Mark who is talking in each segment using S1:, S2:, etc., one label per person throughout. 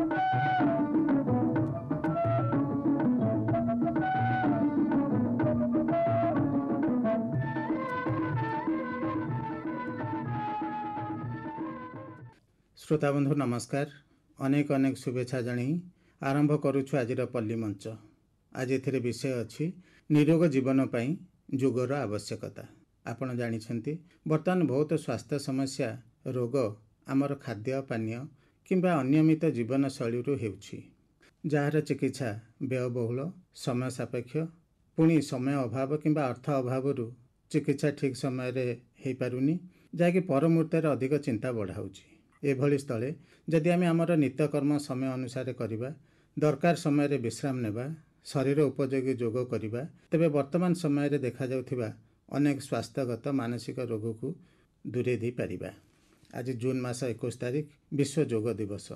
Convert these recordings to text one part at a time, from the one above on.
S1: श्रोता बंधु नमस्कार। अनेक अनेक शुभेच्छा जानी आरंभ करुछु आजिर पल्ली मंच। आज एथिरे विषय अछि निरोग जीवन पई योगर आवश्यकता। आपण जानिछंती वर्तमान बहुत स्वास्थ्य समस्या रोग आमर खाद्य पानीय किंबा अनियमित जीवन शैली हेउछि, जार चिकित्सा व्ययबहुल समय सापेक्ष पुणी समय अभाव किंबा अर्थ अभाव चिकित्सा ठीक समय रे हेई पारुनी, जाकि परमुहूर्त अधिक चिंता बढ़ाउछि। एभली स्थले जदि आम आमर नित्यकर्म समय अनुसार करिबा, दरकार समय रे विश्राम नेबा, शरीर उपयोगी योग करिबा, तेबे वर्तमान समय रे देखा जाउथिबा अनेक स्वास्थ्यगत मानसिक रोग को दूरे दी पारिबा। आज जून मास 21 तारिख विश्व योग दिवस।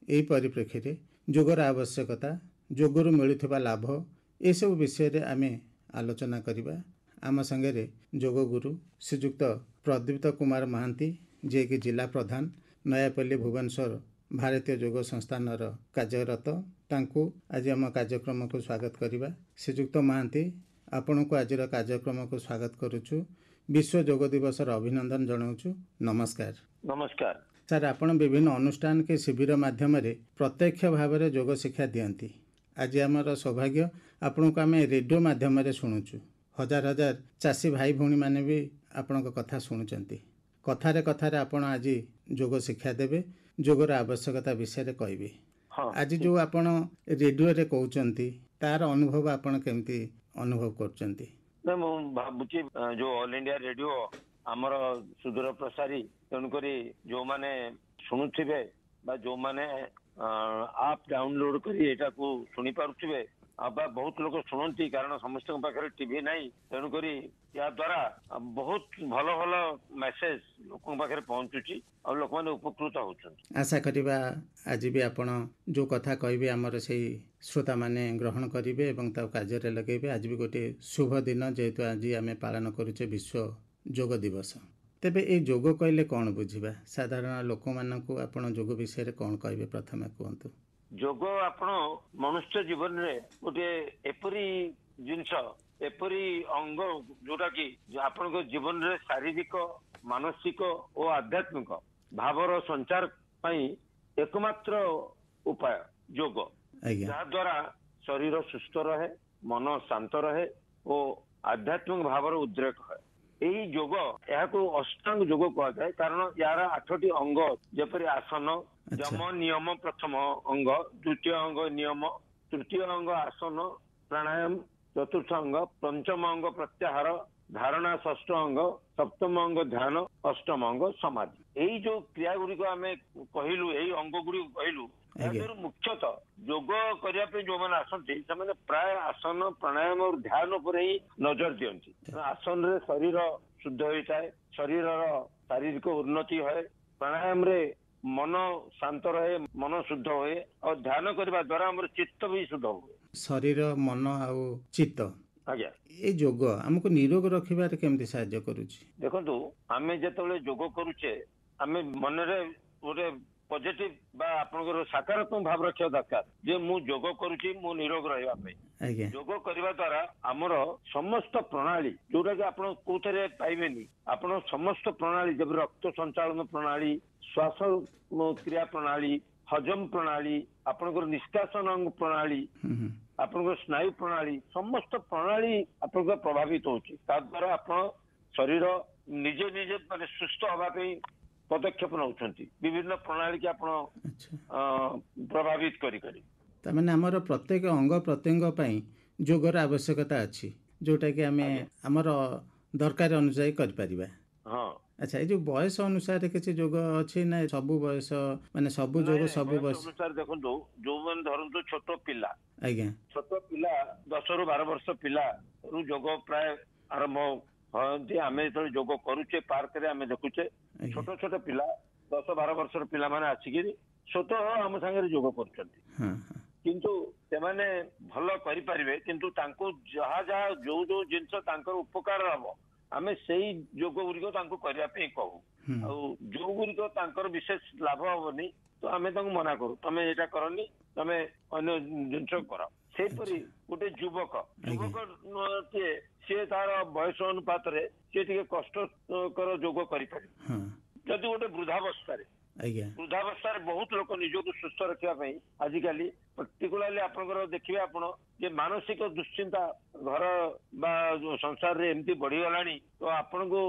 S1: एही परिप्रेक्षी रे योगर आवश्यकता, योगरु मिलुथिबा लाभ ए सब विषय रे आमे आलोचना करिबा। आम संगे रे योग गुरु श्रीयुक्त प्रदीप्त कुमार महांती, जे कि जिला प्रधान नयापल्ली भुवनेश्वर भारतीय योग संस्थान कार्यरत, तांकु आज आम कार्यक्रम को स्वागत करिबा। श्रीयुक्त महांती, आपण को आज कार्यक्रम को स्वागत करुछु। विश्व योग दिवस अभिनंदन जनाऊछु। नमस्कार।
S2: नमस्कार
S1: सर, आपण विभिन्न अनुष्ठान के शिविर माध्यम रे प्रत्यक्ष भाव रे योग शिक्षा दियंती। आज आमर सौभाग्य आपण को आम रेडियो माध्यम रे सुनुछु। हजार हजार चाषी भाई भौणी माने भी आपण को कथा सुनुचंती। कथारे कथारे आपण आज योग शिक्षा देबे, योगर आवश्यकता विषय रे कहबे। आज जो आपण रेडियो रे कहउचंती तार अनुभव आपण केमती अनुभव करचंती?
S2: ना मु भाबुची जो ऑल इंडिया रेडियो हमर सुदूर प्रसारी तेणुकरी जो माने शुणुथिबे बा जो माने आप डाउनलोड करी एटा को सुनी पारुथिबे, आबा बहुत लोग शुणती कारण समस्त पाखे टीवी नहीं, तेणुकरी या द्वारा बहुत भल भल मेसेज लोक पाखे पहुंचुची और लोक माने उपकृत होउछन।
S1: आशा करिबा आज भी आपण जो कथा कहबे हमर से श्रोता माने ग्रहण करिवे एवं ता कार्य रे लगेबे। आज भी गोटे शुभ दिन, जेहेतु आज आमे पालन करूचे विश्व योग दिवस। तेबे ए योग कहले कोन बुझिबा? साधारण लोक मानकु आपण योग विषय रे कोन कहबे प्रथमे कहंतु?
S2: योग आपण मनुष्य जीवन रे गोटे एपरी जिंस, एपरी अंग जोटा कि आपण को जीवन रे शारीरिक, मानसिक और आध्यात्मिक भावर संचार पई एकमात्र उपाय योग, जहा द्वारा शरीर सुस्थ रहे, मन शांत रहे और आध्यात्मिक भावर उद्रेक है। यही योग यहाँ अष्टांग योग कह जाए, कारण यार 8टी अंग जेपरी आसन, यम नियम प्रथम अंग, द्वितीय अंग नियम, तृतीय अंग आसन प्राणायाम, चतुर्थ अंग, पंचम अंग प्रत्याहार, धारणा षष्ठ अंग, सप्तम अंग ध्यान, अष्टम अंग समाधि। यही जो क्रिया गुड़िक आम कहलु, यही अंग गुड़िक कहलु, मुख्यतः योग करने जो मैंने आसती से प्राय आसन प्राणायाम और ध्यान उपर ही नजर दियंती। आसन रे शरीर शुद्ध होता है, शरीर शारीरिक उन्नति है, प्राणायाम रे मन शांत रहे, मन शुद्ध हुए और ध्यान करने द्वारा हमर चित्त भी शुद्ध हुए।
S1: शरीर मन आउ चित्त
S2: आज्ञा
S1: ए योग हमको निरोग रखिबार केमती सहायता करूची?
S2: देखंतु आमे जेतेबेले योग करूचे आमे मन रे गोटे पॉजिटिव बा आपनकर सकारात्मक भाव रखिया दरकार जे मु योग करूची मु निरोग रहबा पे। योग करबा द्वारा हमर समस्त प्रणाली जोटा कि आपण कोथरे पाइबेनी, आपण समस्त प्रणाली जब रक्त संचालन प्रणाली, श्वास क्रिया प्रणाली, हजम प्रणाली, आपनकर निष्कासन प्रणाली, आपनकर स्नायु प्रणाली, समस्त प्रणाली आपनकर प्रभावित होची। ता द्वारा आपण शरीर निजे निजे माने सुस्थ होबा पे पदक्षेप नौछंती, विभिन्न प्रणाली के आपण प्रभावित करी करी।
S1: ता माने हमर प्रत्येक अंग प्रत्यंग पई योगर आवश्यकता अछि, जोटा कि हमें हमर दरकार अनुसार करि परिबा।
S2: हां,
S1: अच्छा, ये जो बयस अनुसार किसी योग अछि ना? सबु बयस माने सबु योग सबु बयस
S2: अनुसार देखंतु, जो मन धरंतु छोटो पिला,
S1: आज्ञा
S2: छोटो पिला 10 रु 12 वर्ष पिला रु योग प्राय आरंभ हंती। आमे तो योग करूचे पार्क रे आमे देखुचे छोटो छोटो पिला 10-12 वर्षर पिला माने आसिकिरी छोटो हम संगे योग करछंती। किंतु से माने भलो करि परिबे, किंतु तांको जहा जहा जो जो जिंस तांकर उपकार हबो आमे सेही योग गुरिको तांको करिया पे कहू। आ जो गुरिको तांकर विशेष लाभ हबनी ତ ଆମେ ତାଙ୍କୁ ମନା କରୁ, ତମେ ଏଇଟା କରନି, ତମେ ଅନ୍ୟ ଜିନିଷ କର। ସେହିପରି ଗୋଟେ ଯୁବକ କିଏ ସିଏ ତାର ବୟସ ଅନୁପାତରେ ସିଏ ଟିକେ କଷ୍ଟକର ଯୋଗ କରିପାରିବ। ଯଦି ଗୋଟେ ବୃଦ୍ଧାବସ୍ଥାରେ ବହୁତ ଲୋକ ନିଜକୁ ସୁସ୍ଥ ରଖିବା ପାଇଁ ଆଜିକାଲି ପର୍ଟିକୁଲାରଲି ଆପଣଙ୍କର ଦେଖିବେ ଆପଣ ଯେ ମାନସିକ ଦୁଶ୍ଚିନ୍ତା ଘର ବା ସଂସାରରେ ଏମିତି ବଢିଗଲାଣି, ତ ଆପଣଙ୍କୁ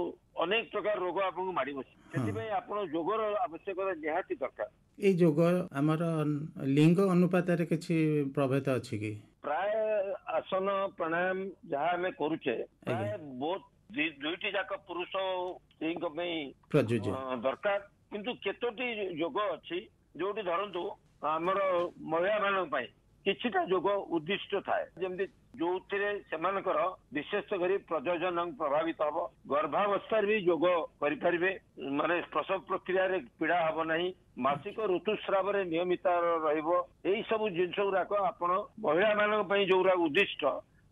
S2: ଅନେକ ପ୍ରକାର ରୋଗ ଆପଣଙ୍କୁ ମାଡି ବସି, ସେଥିପାଇଁ ଆପଣ ଯୋଗର ଆବଶ୍ୟକତା ନିହାତି ଦରକାର।
S1: ଏଇ ଯୋଗ ଆମର ଲିଙ୍ଗ ଅନୁପାତରେ କିଛି ପ୍ରଭେଦ ଅଛି କି?
S2: ପ୍ରାୟ ଆସନ ପ୍ରାଣାୟାମ ଯାହା ଆମେ କରୁଛେ ପ୍ରାୟ ବହୁତ ଦୁଇଟି ଯାକ ପୁରୁଷ ସ୍ତ୍ରୀଙ୍କ ପାଇଁ ଦରକାର, କିନ୍ତୁ କେତୋଟି ଯୋଗ ଅଛି ଯୋଉଠି ଧରନ୍ତୁ ଆମର ମହିଳା ମାନଙ୍କ ପାଇଁ କିଛିଟା ଯୋଗ ଉଦ୍ଦିଷ୍ଟ ଥାଏ, ଯେମିତି ଯୋଉଥିରେ ସେମାନଙ୍କର ବିଶେଷ କରି ପ୍ରଜନନ ପ୍ରଭାବିତ ହବ, ଗର୍ଭାବସ୍ଥାରେ ବି ଯୋଗ କରିପାରିବେ, ମାନେ ପ୍ରସବ ପ୍ରକ୍ରିୟାରେ ପୀଡା ହବ ନାହିଁ, ମାସିକ ଋତୁସ୍ରାବରେ ନିୟମିତ ରହିବ, ଏଇ ସବୁ ଜିନିଷ ଗୁଡାକ ଆପଣ ମହିଳା ମାନଙ୍କ ପାଇଁ ଯୋଉଗୁଡା ଉଦ୍ଦିଷ୍ଟ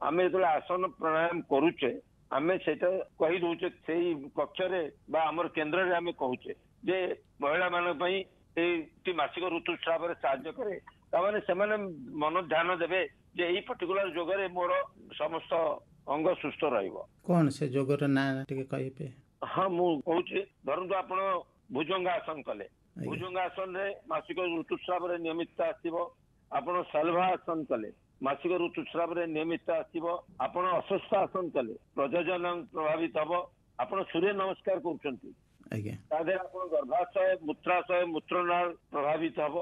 S2: ଆମେ ଯେତେବେଳେ ଆସନ ପ୍ରାଣାୟାମ କରୁଛେ ଆମେ ସେଇଟା କହି ଦଉଛେ ସେଇ କକ୍ଷରେ ବା ଆମର କେନ୍ଦ୍ରରେ ଆମେ କହୁଛେ ଯେ ମହିଳା ମାନଙ୍କ ପାଇଁ ଏଇ ମାସିକ ଋତୁସ୍ରାବରେ ସାହାଯ୍ୟ କରେ, ତାମାନେ ସେମାନେ ମନ ଧ୍ୟାନ ଦେବେ ଯେ ଏଇ ପର୍ଟିକୁଲାର ଯୋଗରେ ମୋର ସମସ୍ତ ଅଙ୍ଗ ସୁସ୍ଥ ରହିବ।
S1: କଣ ସେ ଯୋଗର ନାଁ ଟିକେ କହିବେ?
S2: ହଁ ମୁଁ କହୁଛି, ଧରନ୍ତୁ ଆପଣ ଭୁଜଙ୍ଗାସନ କଲେ, ଭୁଜଙ୍ଗାସନରେ ମାସିକ ଋତୁସ୍ରାବରେ ନିୟମିତ ଆସିବ, ଆପଣ ଶାଲ୍ଭାସନ କଲେ ମାସିକ ଋତୁସ୍ରାବରେ ନିୟମିତ ଆସିବ, ଆପଣ ଅଶ୍ୱସ୍ଥ ଆସନ କଲେ ପ୍ରଜନନ ପ୍ରଭାବିତ ହବ, ଆପଣ ସୂର୍ଯ୍ୟ ନମସ୍କାର କରୁଛନ୍ତି ତା ଦେହରେ ଆପଣ ଗର୍ଭାଶୟ ମୂତ୍ରାଶୟ ମୂତ୍ରନାଳ ପ୍ରଭାବିତ ହବ,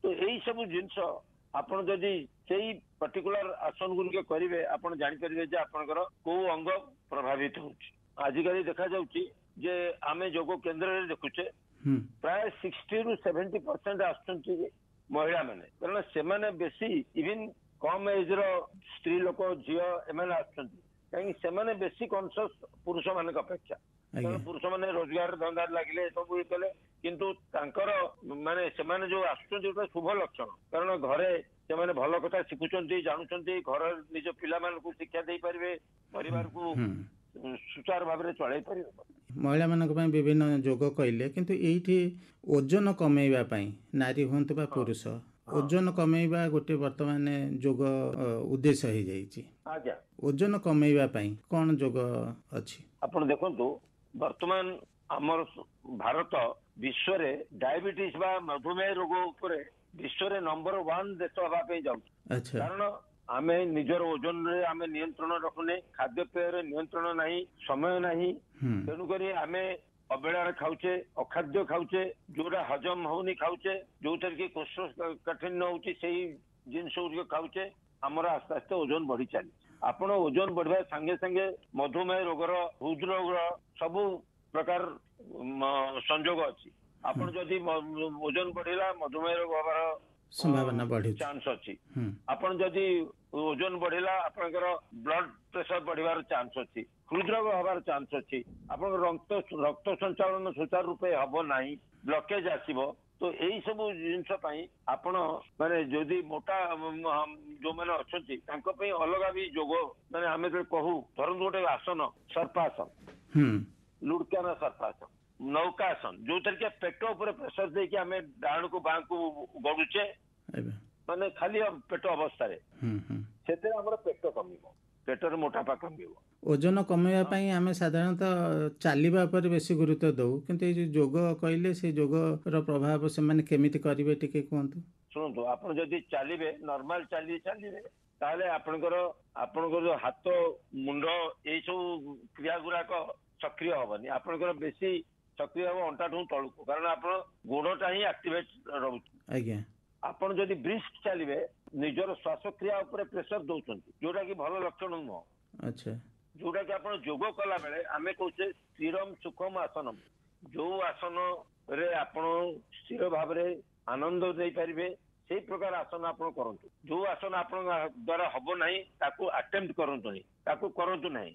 S2: ତ ଏଇ ସବୁ ଜିନିଷ ଆପଣ ଯଦି ସେଇ ପର୍ଟିକୁଲାର ଆସନ ଗୁଡିକ କରିବେ ଆପଣ ଜାଣିପାରିବେ ଯେ ଆପଣଙ୍କର କୋଉ ଅଙ୍ଗ ପ୍ରଭାବିତ ହଉଛି। ଆଜିକାଲି ଦେଖାଯାଉଛି ଯେ ଆମେ ଯୋଗ କେନ୍ଦ୍ରରେ ଦେଖୁଛେ ପ୍ରାୟ 60 ରୁ 70% ଆସୁଛନ୍ତି ମହିଳା ମାନେ, କାରଣ ସେମାନେ ବେଶୀ ଇଭିନ୍ କମ ଏଜ ର ସ୍ତ୍ରୀ ଲୋକ ଝିଅ ଏମାନେ ଆସୁଛନ୍ତି, କାହିଁକି ସେମାନେ ବେଶୀ କନସିୟସ୍ ପୁରୁଷ ମାନଙ୍କ ଅପେକ୍ଷା, କାରଣ ପୁରୁଷ ମାନେ ରୋଜଗାର ଧନ୍ଦାରେ ଲାଗିଲେ ସବୁ ଇଏ କଲେ, କିନ୍ତୁ ତାଙ୍କର ମାନେ ସେମାନେ ଯୋଉ ଆସୁଛନ୍ତି ଗୋଟେ ଶୁଭ ଲକ୍ଷଣ, କାରଣ ଘରେ ସେମାନେ ଭଲ କଥା ଶିଖୁଛନ୍ତି ଜାଣୁଛନ୍ତି, ଘର ନିଜ ପିଲାମାନଙ୍କୁ ଶିକ୍ଷା ଦେଇପାରିବେ, ପରିବାରକୁ ସୁଚାରୁ ଭାବରେ ଚଳାଇ ପାରିବେ।
S1: ମହିଳା ମାନଙ୍କ ପାଇଁ ବିଭିନ୍ନ ଯୋଗ କହିଲେ, କିନ୍ତୁ ଏଇଠି ଓଜନ କମେଇବା ପାଇଁ ନାରୀ ହୁଅନ୍ତୁ ବା ପୁରୁଷ ଓଜନ କମେଇବା ଗୋଟେ ବର୍ତ୍ତମାନ ଯୋଗ ଉଦ୍ଦେଶ୍ୟ ହେଇଯାଇଛି। ଓଜନ କମେଇବା ପାଇଁ କଣ ଯୋଗ ଅଛି? ଆପଣ
S2: ଦେଖନ୍ତୁ ବର୍ତ୍ତମାନ ଆମର ଭାରତ ବିଶ୍ୱରେ ଡାଇବେଟିସ୍ ବା ମଧୁମେହ ରୋଗ ଉପରେ ବିଶ୍ୱରେ ନମ୍ବର 1 ଦେଶ ହେବା ପାଇଁ ଯାଉଛି, କାରଣ ଆମେ ନିଜର ଓଜନରେ ଆମେ ନିୟନ୍ତ୍ରଣ ରଖୁନେ, ଖାଦ୍ୟପେୟରେ ନିୟନ୍ତ୍ରଣ ନାହିଁ, ସମୟ ନାହିଁ, ତେଣୁକରି ଆମେ ଅବହେଳାରେ ଖାଉଛେ, ଅଖାଦ୍ୟ ଖାଉଛେ, ଯୋଉଟା ହଜମ ହଉନି ଖାଉଛେ, ଯୋଉଥିରେ କି କୋଷ୍ଠକାଠିନ୍ୟ ହଉଛି ସେଇ ଜିନିଷ ଗୁଡିକ ଖାଉଛେ, ଆମର ଆସ୍ତେ ଆସ୍ତେ ଓଜନ ବଢି ଚାଲିଛି। ଆପଣ ଓଜନ ବଢିବା ସାଙ୍ଗେ ସାଙ୍ଗେ ମଧୁମେହ ରୋଗର ହୃଦରୋଗର ସବୁ ପ୍ରକାର ସଂଯୋଗ ଅଛି। ଆପଣ ଯଦି ଓଜନ ବଢିଲା ମଧୁମେହ ରୋଗ ହବାର
S1: ସମ୍ଭାବନା ବଢି
S2: ଚାନ୍ସ ଅଛି, ଆପଣ ଯଦି ଓଜନ ବଢିଲା ଆପଣଙ୍କର ବ୍ଲଡ ପ୍ରେସର ବଢିବାର ଚାନ୍ସ ଅଛି, ହୃଦରୋଗ ହବାର ଚାନ୍ସ ଅଛି, ଆପଣଙ୍କ ରକ୍ତ ସଞ୍ଚାଳନ ସୁଚାରୁ ରୂପେ ହବ ନାହିଁ, ବ୍ଲକେଜ ଆସିବ। ତ ଏଇ ସବୁ ଜିନିଷ ପାଇଁ ଆପଣ ମାନେ ଯଦି ମୋଟା ଯୋଉମାନେ ଅଛନ୍ତି ତାଙ୍କ ପାଇଁ ଅଲଗା ବି ଯୋଗ, ମାନେ ଆମେ ଯେତେବେଳେ କହୁ ଧରନ୍ତୁ ଗୋଟେ ଆସନ ସର୍ପାସନ, ଲୁଡକାନ ସର୍ପାସନ, ନୌକାସନ, ଯୋଉଥିରେ କି ପେଟ ଉପରେ ପ୍ରେସର ଦେଇକି ଆମେ ଡାହାଣକୁ ବାଁକୁ ଗଡୁଛେ, ମାନେ ଖାଲି ପେଟ ଅବସ୍ଥାରେ, ସେଥିରେ ଆମର ପେଟ କମିବ, ପେଟର ମୋଟାପା କମିବ।
S1: ଓଜନ କମେଇବା ପାଇଁ ଆମେ ସାଧାରଣତଃ ଚାଲିବା ଉପରେ ବେଶୀ ଗୁରୁତ୍ୱ ଦଉ, କିନ୍ତୁ ଏଇ ଯୋଉ ଯୋଗ କହିଲେ ସେଇ ଯୋଗର ପ୍ରଭାବ ସେମାନେ କେମିତି କରିବେ ଟିକେ କୁହନ୍ତୁ।
S2: ଶୁଣନ୍ତୁ, ଆପଣ ଯଦି ଚାଲିବେ ନର୍ମାଲ ଚାଲିବେ ତାହେଲେ ଆପଣଙ୍କର ହାତ ମୁଣ୍ଡ ଏଇ ସବୁ କ୍ରିୟା ଗୁଡାକ ସକ୍ରିୟ ହବନି, ଆପଣଙ୍କର ବେଶୀ ସକ୍ରିୟ ହବ ଅଣ୍ଟାଠୁ ତଳକୁ, କାରଣ ଆପଣ ଗୋଡଟା ହିଁ ଆକ୍ଟିଭେଟ ରହୁଛି। ଆପଣ ଯଦି ବ୍ରିସ୍କ ଚାଲିବେ ନିଜର ଶ୍ୱାସକ୍ରିୟା ଉପରେ ପ୍ରେସର ଦଉଛନ୍ତି, ଯୋଉଟା କି ଭଲ ଲକ୍ଷଣ ନୁହଁ। ଯୋଉଟା କି ଆପଣ ଯୋଗ କଲା ବେଳେ ଆମେ କହୁଛେ ସ୍ଥିରମ ସୁଖମ ଆସନମ, ଯୋଉ ଆସନରେ ଆପଣ ସ୍ଥିର ଭାବରେ ଆନନ୍ଦ ଦେଇପାରିବେ ସେଇ ପ୍ରକାର ଆସନ ଆପଣ କରନ୍ତୁ। ଯୋଉ ଆସନ ଆପଣଙ୍କ ଦ୍ଵାରା ହବ ନାହିଁ ତାକୁ ଆଟେମ୍ପ୍ଟ କରନ୍ତୁନି, ତାକୁ କରନ୍ତୁ ନାହିଁ,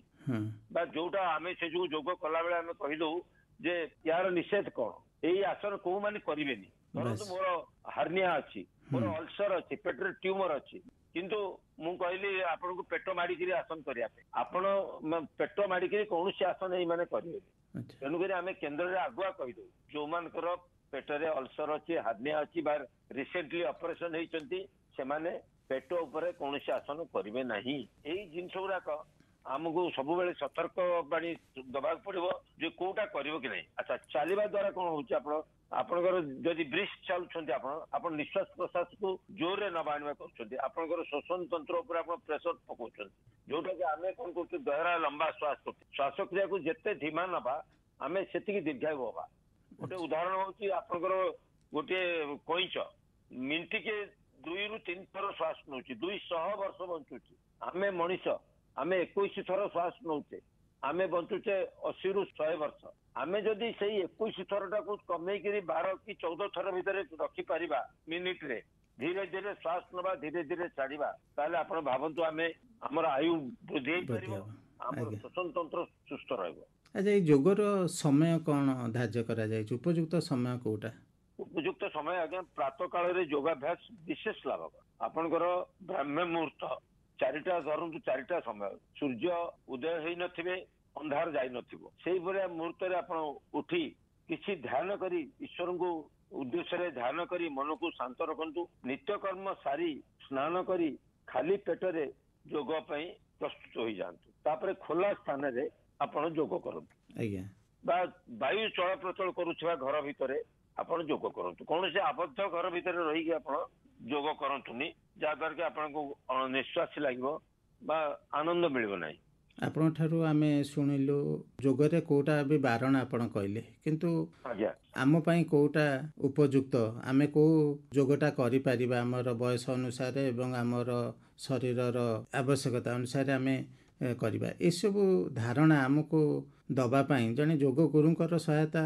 S2: ବା ଯୋଉଟା ଆମେ ସେ ଯୋଉ ଯୋଗ କଲା ବେଳେ ଆମେ କହିଦଉ ଯେ ୟାର ନିଷେଧ କଣ, ଏଇ ଆସନ କୋଉମାନେ କରିବେନି। ଧରନ୍ତୁ ମୋର ହାର୍ନିଆ ଅଛି, ମୋର ଅଲସର ଅଛି, ପେଟରେ ଟ୍ୟୁମର ଅଛି, କିନ୍ତୁ ମୁଁ କହିଲି ଆପଣଙ୍କୁ ପେଟ ମାଡିକିରି ଆସନ କରିବା ପାଇଁ, ଆପଣ ପେଟ ମାଡିକିରି କୌଣସି ଆସନ ଏଇମାନେ କରିବେନି। ତେଣୁକରି ଆମେ କେନ୍ଦ୍ରରେ ଆଗୁଆ କହିଦଉ ଯୋଉମାନଙ୍କର पेटरे अल्सर अच्छी हार्निया अच्छी बा रिसेंटली ऑपरेशन होती सेमाने पेट उपरे कौन आसन करेंगे नहीं। यही जिनस गुड़ाक आमको सब सतर्क बाणी दबा पड़ो जे कौटा कर कि नहीं। अच्छा चलवा द्वारा कौन हो आपणकर जदि ब्रिस्क चलुंट आप निश्वास प्रश्वास को जोर रे नबा आने कर श्वसन तंत्र प्रेसर पकाउं जोटा कि आम कौन कर गहरा लंबा श्वास कर श्वासक्रिया को जिते धीमा नबा आम से दीर्घायु हवा। गोटे उदाहरण हूँ आपंकर गोटे कईच मिनिट के 2 ରୁ 3 थर श्वास नौ 200 वर्ष बंचुची आम मनीष आम 21 थर श्वास नौचे आम बंचुचे 80 ରୁ 100 वर्ष। आम जदि से 21 थर टाक कमे 12 कि 14 थर भितर रखिपर मिनिट रे धीरे धीरे श्वास नवा धीरे धीरे छाड़ा ताले आप भावतु आम आमर आयु वृद्धि आम श्वसन तंत्र सुस्थ रहिबो।
S1: अच्छा ये योगर समय कौन धार्य करा उपयुक्त समय कोटा?
S2: उपयुक्त समय आज्ञा प्रातः काल योगाभ्यास विशेष लाभक आपणकर ब्राह्म मुहूर्त 4टा धरतु 4टा समय सूर्य उदय हो नथिबे अंधार जाई नथिबो सेही भलिया मुहूर्त रे आपण उठी किछि ध्यान करी ईश्वर को उद्देश्य रे ध्यान करी मन को शांत रखंतु नित्य कर्म सारी स्नान करी खाली पेटरे योग पई प्रस्तुत हो जांतु तापरे खोला स्थान रे आपण योग करंतु
S1: आज्ञा
S2: बा वायु चलप्रचल करूछवा घर भितरे आपण योग करंतु कौन से आबद्ध घर भितर रही आपण योग करंतुनी जहाँद्वारा कि आपको निश्वास लगे आनंद मिल ना।
S1: आपण ठारू आमे शुणिलु योगरे कोटा भी बारण आपण कहले किंतु आम पई कोटा उपयुक्त आमे को योगटा करि परिबा हमर बयस अनुसार एवं हमर शरीरर आवश्यकता अनुसार आमे करवा ए सब धारणा आमको दबा पाई जने योग गुरुंकर सहायता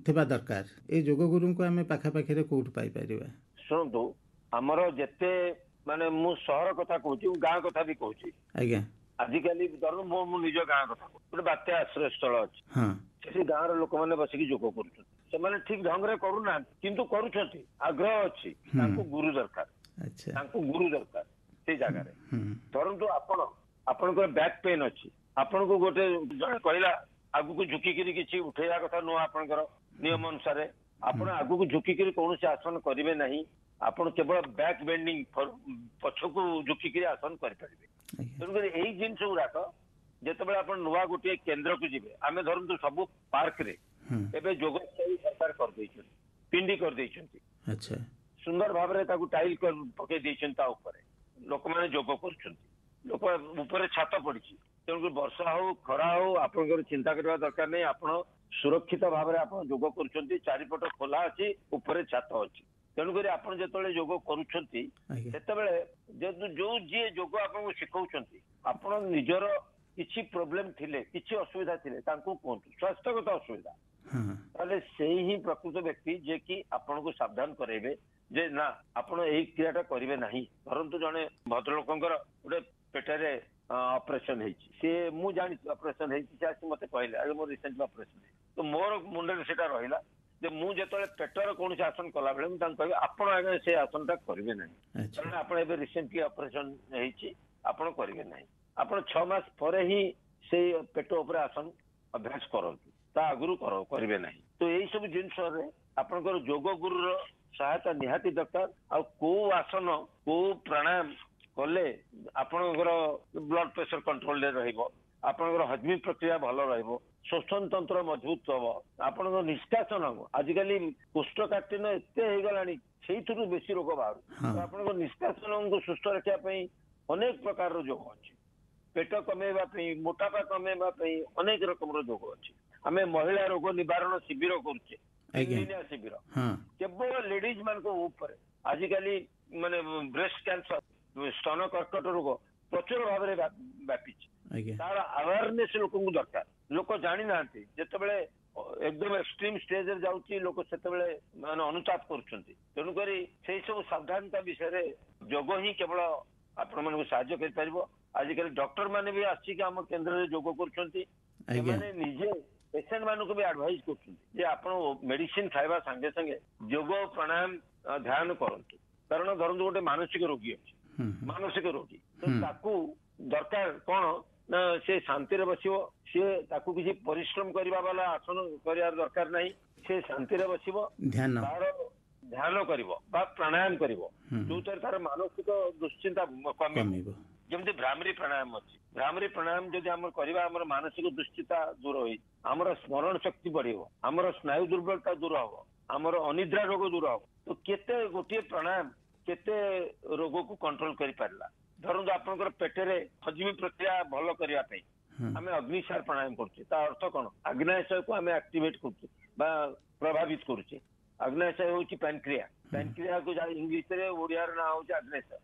S1: थिबा दरकार। ए योग गुरु को आमे पाखा पाखरे कोठ पाई परिबा?
S2: सुनतु हमर जते माने मु शहर कथा कहूची गाँ कथा भी कहूची
S1: आज्ञा
S2: आजिकल धर मो निज गाँ कथा गोटे बात्या आश्रय स्थल अच्छी से गाँव लोक मैंने बसिक योग कर ठीक ढंग से करूना किंतु करुछंती आग्रह अच्छी गुरु दरकार गुरु दरकार से जगार धरतु आपणकर बैक पेन अच्छी आपण को गोटे जन कहला आगु को झुकिकी किसी उठेगा कथा नुह आपणकर नियम अनुसार आपण आगु को झुकिकी कौन से आसन करेंगे नहीं आपण केवल बैक बेंडिंग पछकू झुकिकी आसन करेंगे। तेणुक यही जिनस गुड़ाक जिते आप नुआ गोटे केन्द्र को जी आम धरतु सब पार्क रे एवं योगस्थली सरकार कर पिंडी कर सुंदर भाव में टाइल पकई लोक मैंने योग कर लोक ऊपर छात पड़ी तेणुक वर्षा हो खरा हो आप चिंता करने दरकार नहीं आप सुरक्षित भाव में आप योग कर चारिपट खोला अच्छी ऊपर छात अच्छी तेणुक आप जो योग कर जो जी योग आपको शिखा आप निजर किसी प्रोब्लेम थिले किसी असुविधा थिले तांको कहतु स्वास्थ्यगत असुविधा ताले से ही प्रकृत व्यक्ति जे कि आपन को सावधान करेबे जे ना आपण एही क्रियाटा करिवे नाही। धरंतु जने भद्रलोकंकर गोटे पेटरे ऑपरेशन हेछि से मु जानि ऑपरेशन हेछि से आसी मते कहले आगे मोर रिसेंटली ऑपरेशन तो मोर मुंडे सेटा रहिला जे मु जेतले पेटर कोन से आसन कला बेले मु तां कहबे आपण आगे से आसनटा करिवे नाही कारण आपण एबे रिसेंटली ऑपरेशन हेछि आपण करिवे नाही आपण 6 मास परे ही से पेट ऊपर आसन अभ्यास करंतु ता आगुरु करिवे नाही। तो यही सब जिनस रे आपनकर योग गुरु सहायता निहाती दरकार आ को आसन को प्राणायाम कले आपनकर ब्लड प्रेशर कंट्रोल रे रहइबो आपनकर हजमी प्रक्रिया भलो रहइबो श्वसन तंत्र मजबूत हबो आपनकर निष्कासन हबो। आजिकली कोष्ठकाठिन्य एते हे गलानी सेइथुरु बेसी रोग बाहर आपनकर निष्कासन को सुस्थ रखिया पई अनेक प्रकार रो योग अछि पेट कमेवा पई मोटापा कमेवा पई अनेक रकम रो योग अछि। आमे महिला रोग निवारण शिविर करुचे शिविर केवल लेडीज मान को ऊपर आजिकली माने ब्रेस्ट कैंसर स्तन कर्कट रोग प्रचुर भाव में व्यापी तार अवेयरनेस लोक दरकार लोक जानी ना जिते एकदम एक्सट्रीम स्टेज रे जाउची लोक सेते माने अनुताप करुछंती तेणुक से सब सावधानता विषय योग ही केवल आपण मन को साहाय्य कर परिबो। आजिकल डॉक्टर माने भी आसी कि हम केंद्र रे योग करुछंती माने निजे पेसेंट मान को भी एडवाइस कर आप मेडिसिन खाइबा संगे संगे योग प्राणायाम ध्यान करंतु कारण धरतु गोटे मानसिक रोगी अच्छी मानसिक रोगी तो ताकू दरकार कौन ନା ସେ ଶାନ୍ତିରେ ବସିବ, ସିଏ ତାକୁ କିଛି ପରିଶ୍ରମ କରିବା ବାଲା ଆସନ କରିବାର ଦରକାର ନାହିଁ, ସେ ଶାନ୍ତିରେ ବସିବ,
S1: ଧ୍ୟାନ
S2: ତାର ଧ୍ୟାନ କରିବ ବା ପ୍ରାଣାୟାମ କରିବ, ଯୋଉଥିରେ ତାର ମାନସିକ ଦୁଶ୍ଚିନ୍ତା କମିବ।
S1: କମିବ।
S2: ଯେମିତି ଭ୍ରାମରୀ ପ୍ରାଣାୟାମ ଅଛି, ଭ୍ରାମରୀ ପ୍ରାଣାୟାମ ଯଦି ଆମର କରିବା ଆମର ମାନସିକ ଦୁଶ୍ଚିନ୍ତା ଦୂର ହୋଇ ଆମର ସ୍ମରଣ ଶକ୍ତି ବଢିବ, ଆମର ସ୍ନାୟୁ ଦୁର୍ବଳତା ଦୂର ହବ, ଆମର ଅନିଦ୍ରା ରୋଗ ଦୂର ହବ। ତ କେତେ ଗୋଟିଏ ପ୍ରାଣାୟାମ କେତେ ରୋଗକୁ କଣ୍ଟ୍ରୋଲ କରିପାରିଲା। ଧରନ୍ତୁ ଆପଣଙ୍କର ପେଟରେ ହଜମି ପ୍ରକ୍ରିୟା ଭଲ କରିବା ପାଇଁ ଆମେ ଅଗ୍ନିସାର ପ୍ରାଣାୟାମ କରୁଛେ, ତା ଅର୍ଥ କଣ? ଆଗ୍ନେୟଶୟକୁ ଆମେ ଆକ୍ଟିଭେଟ କରୁଛେ ବା ପ୍ରଭାବିତ କରୁଛେ। ଆଗ୍ନେୟଶୟ ହଉଛି ପ୍ୟାନକ୍ରିଆ, ପ୍ୟାନକ୍ରିଆକୁ ଇଂଲିଶରେ ଓଡିଆର ନାଁ ହଉଛି ଆଗ୍ନେୟଶୟ।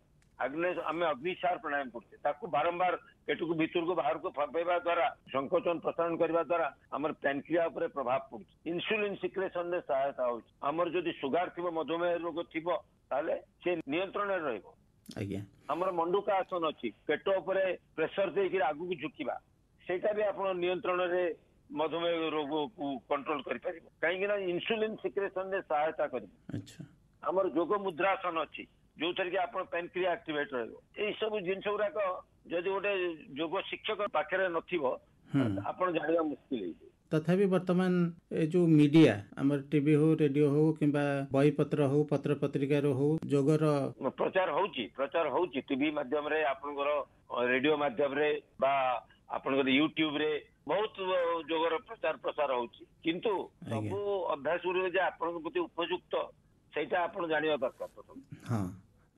S2: ଆମେ ଅଗ୍ନିସାର ପ୍ରାଣାୟାମ କରୁଛେ, ତାକୁ ବାରମ୍ବାର ପେଟକୁ ଭିତରକୁ ବାହାରକୁ ଫମ୍ପେଇବା ଦ୍ଵାରା ସଂକୋଚନ ପ୍ରସାରଣ କରିବା ଦ୍ଵାରା ଆମର ପ୍ୟାନକ୍ରିଆ ଉପରେ ପ୍ରଭାବ ପଡୁଛି, ଇନ୍ସୁଲିନ ସିକ୍ରେସନ ରେ ସହାୟତା ହଉଛି। ଆମର ଯଦି ସୁଗାର ଥିବ, ମଧୁମେହ ରୋଗ ଥିବ, ତାହେଲେ ସେ ନିୟନ୍ତ୍ରଣରେ ରହିବ।
S1: ଆଜ୍ଞା।
S2: ଆମର ମଣ୍ଡୁକା ଆସନ ଅଛି, ପେଟ ଉପରେ ପ୍ରେସର ଦେଇକି ଆଗକୁ ଝୁକିବା, ସେଇଟା ବି ଆପଣ ନିୟନ୍ତ୍ରଣରେ ମଧୁମେହ ରୋଗକୁ କଣ୍ଟ୍ରୋଲ କରିପାରିବ, କାହିଁକି ନା ଇନ୍ସୁଲିନ ସିକ୍ରେସନ ରେ ସହାୟତା କରିବ। ଆମର ଯୋଗ ମୁଦ୍ରାସନ ଅଛି, ଯୋଉଥିରେ କି ଆପଣ ପ୍ୟାନକ୍ରିଆ ଆକ୍ଟିଭେଟ ରହିବ। ଏଇ ସବୁ ଜିନିଷ ଗୁଡାକ ଯଦି ଗୋଟେ ଯୋଗ ଶିକ୍ଷକ ପାଖରେ ନଥିବ ଆପଣ ଜାଣିବା ମୁସ୍କିଲ ହେଇଯିବ।
S1: ତଥାପି ବର୍ତ୍ତମାନ ଏ ଯୋଉ ମିଡିଆ ଆମର ଟିଭି ହଉ, ରେଡିଓ ହଉ କିମ୍ବା ବହିପତ୍ର ହଉ, ପତ୍ର ପତ୍ରିକାରୁ ହଉ, ଯୋଗର
S2: ପ୍ରଚାର ହଉଛି ଟିଭି ମାଧ୍ୟମରେ, ଆପଣଙ୍କର ରେଡିଓ ମାଧ୍ୟମରେ ବା ଆପଣଙ୍କର ୟୁଟ୍ୟୁବ ରେ ବହୁତ ଯୋଗର ପ୍ରଚାର ପ୍ରସାର ହଉଛି, କିନ୍ତୁ ସବୁ ଅଭ୍ୟାସ ଗୁଡିକ ଯେ ଆପଣଙ୍କ ପ୍ରତି ଉପଯୁକ୍ତ ସେଇଟା ଆପଣ ଜାଣିବା ଦରକାର।
S1: ହଁ,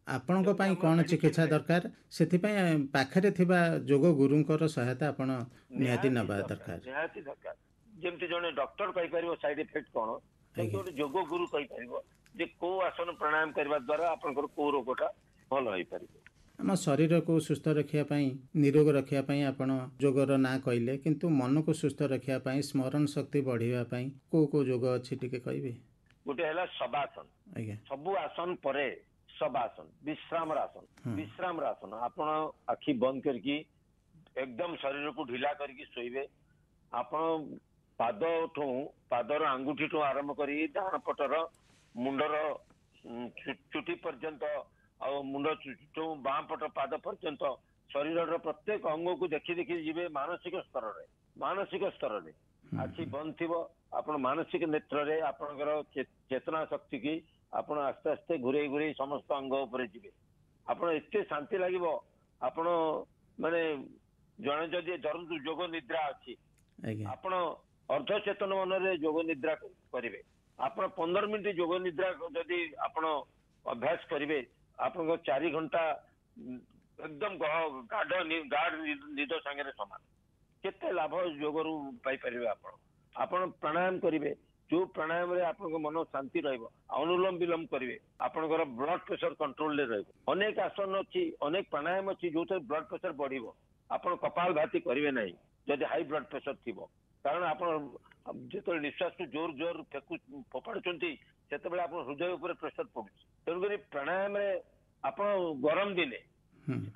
S1: ଆପଣଙ୍କ ପାଇଁ କ'ଣ ଚିକିତ୍ସା ଦରକାର, ସେଥିପାଇଁ ପାଖରେ ଥିବା ଯୋଗ ଗୁରୁଙ୍କର ସହାୟତା ଆପଣ ନିହାତି ନେବା ଦରକାର।
S2: ନିହାତି ଦରକାର। ଯେମିତି ଜଣେ ଡକ୍ଟର କହିପାରିବ ସାଇଡ ଇଫେକ୍ଟ କ'ଣ, ସେମିତି ଗୋଟେ ଯୋଗ ଗୁରୁ କହିପାରିବ ଯେ କୋଉ ଆସନ ପ୍ରାଣାୟାମ କରିବା ଦ୍ଵାରା ଆପଣଙ୍କର କୋଉ ରୋଗଟା ଭଲ ହେଇପାରିବ।
S1: ଆମ ଶରୀରକୁ ସୁସ୍ଥ ରଖିବା ପାଇଁ, ନିରୋଗ ରଖିବା ପାଇଁ ଆପଣ ଯୋଗର ନାଁ କହିଲେ, କିନ୍ତୁ ମନକୁ ସୁସ୍ଥ ରଖିବା ପାଇଁ, ସ୍ମରଣ ଶକ୍ତି ବଢ଼ିବା ପାଇଁ କୋଉ କୋଉ ଯୋଗ ଅଛି ଟିକେ କହିବେ?
S2: ଗୋଟେ ହେଲା ଶବାସନ।
S1: ଆଜ୍ଞା।
S2: ସବୁ ଆସନ ପରେ ଶବାସନ, ବିଶ୍ରାମର ଆସନ। ବିଶ୍ରାମର ଆସନ ଆପଣ ଆଖି ବନ୍ଦ କରିକି ଏକଦମ ଶରୀରକୁ ଢିଲା କରିକି ଶୋଇବେ। ଆପଣ ପାଦର ଆଙ୍ଗୁଠିଠୁ ଆରମ୍ଭ କରି ଡାହାଣ ପଟର ମୁଣ୍ଡର ଚୁଟି ପର୍ଯ୍ୟନ୍ତ ଆଉ ମୁଣ୍ଡ ବାଁ ପଟ ପାଦ ପର୍ଯ୍ୟନ୍ତ ଶରୀରର ପ୍ରତ୍ୟେକ ଅଙ୍ଗକୁ ଦେଖି ଦେଖି ଯିବେ। ମାନସିକ ସ୍ତରରେ ଆଖି ବନ୍ଦ ଥିବ, ଆପଣ ମାନସିକ ନେତ୍ରରେ ଆପଣଙ୍କର ଚେତନା ଶକ୍ତି କି ଆପଣ ଆସ୍ତେ ଆସ୍ତେ ଘୁରେଇ ସମସ୍ତ ଅଙ୍ଗ ଉପରେ ଯିବେ। ଆପଣ ଏତେ ଶାନ୍ତି ଲାଗିବ। ଆପଣ ମାନେ ଜଣେ ଯଦି ଧରନ୍ତୁ ଯୋଗ ନିଦ୍ରା ଅଛି, ଆପଣ ଅର୍ଦ୍ଧଚେତନ ମନରେ ଯୋଗ ନିଦ୍ରା କରିବେ। ଆପଣ 15 ମିନିଟ ଯୋଗ ନିଦ୍ରା ଯଦି ଆପଣ ଅଭ୍ୟାସ କରିବେ, ଆପଣଙ୍କ 4 ଘଣ୍ଟା ଏକଦମ ଗାଢ ନିଦ ସାଙ୍ଗରେ ସମାନ। କେତେ ଲାଭ ଯୋଗରୁ ପାଇପାରିବେ ଆପଣ। ଆପଣ ପ୍ରାଣାୟାମ କରିବେ, ଯୋଉ ପ୍ରାଣାୟାମରେ ଆପଣଙ୍କ ମନ ଶାନ୍ତି ରହିବ। ଅନୁଲୋମ ବିଲୋମ କରିବେ, ଆପଣଙ୍କର ବ୍ଲଡ ପ୍ରେସର କଣ୍ଟ୍ରୋଲରେ ରହିବ। ଅନେକ ଆସନ ଅଛି, ଅନେକ ପ୍ରାଣାୟାମ ଅଛି ଯୋଉଥିରେ ବ୍ଲଡ ପ୍ରେସର ବଢିବ। ଆପଣ କପାଳ ଭାତି କରିବେ ନାହିଁ ଯଦି ହାଇ ବ୍ଲଡ ପ୍ରେସର ଥିବ, କାରଣ ଆପଣ ଯେତେବେଳେ ନିଶ୍ୱାସକୁ ଜୋର ଫୋପାଡୁଛନ୍ତି ସେତେବେଳେ ଆପଣ ହୃଦୟ ଉପରେ ପ୍ରେସର ପଡୁଛି। ତେଣୁକରି ପ୍ରାଣାୟାମରେ ଆପଣ ଗରମ ଦିନେ,